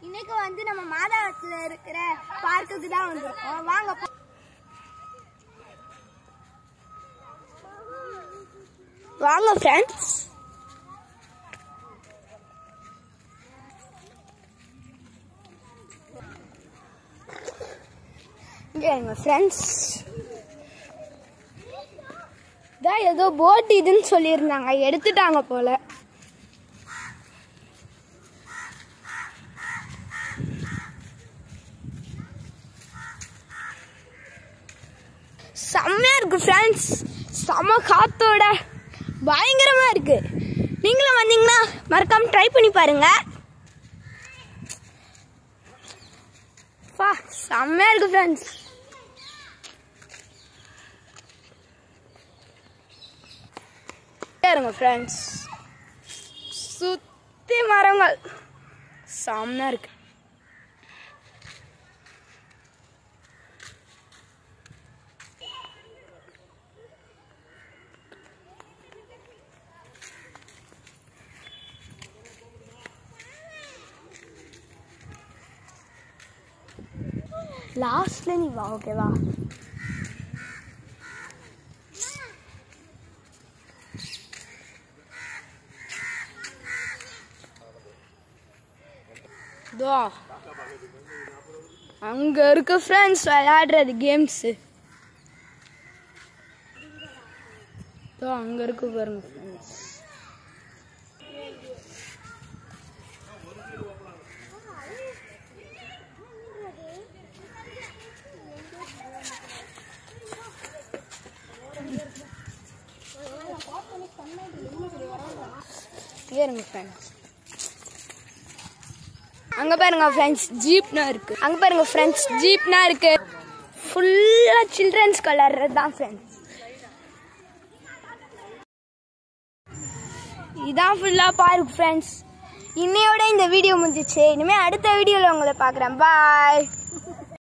இன்னைக்கு வந்து நம்ம மாதாவரத்துல இருக்கிற பார்க்குக்கு தான் வந்திருக்கோம். வாங்க வாங்க ஃப்ரெண்ட்ஸ். இங்க ஃப்ரெண்ட்ஸ் தான் ஏதோ போட் இதுன்னு சொல்லியிருந்தாங்க, எடுத்துட்டாங்க போல. செம்மையா இருக்கு ஃப்ரெண்ட்ஸ், செம்ம காத்தோட பயங்கரமா இருக்கு. நீங்களும் வந்தீங்கன்னா மறக்காம ட்ரை பண்ணி பாருங்க. செம்மையா இருக்கு ஃப்ரெண்ட்ஸ். ஃப்ரெண்ட்ஸ் சுத்தி மரங்கள் செம்மையா இருக்கு. லாஸ்ட்ல நீ வா, ஓகேவா? அங்க இருக்கு ஃப்ரெண்ட்ஸ் விளையாடுறது கேம்ஸ். அங்க இருக்கு பாருங்க ஃப்ரெண்ட்ஸ். அங்க பாருங்க ஃப்ரெண்ட்ஸ் ஜீப்னா இருக்கு. அங்க பாருங்க ஃப்ரெண்ட்ஸ் ஜீப்னா இருக்கு. ஃபுல்லா சில்ட்ரன்ஸ் விளையாடுறது தான் ஃப்ரெண்ட்ஸ். இதான் ஃபுல்லா பார்க் ஃப்ரெண்ட்ஸ். இன்னையோட இந்த வீடியோ முடிஞ்சிச்சு. இனிமே அடுத்த வீடியோல உங்களை பார்க்குறேன். பாய்.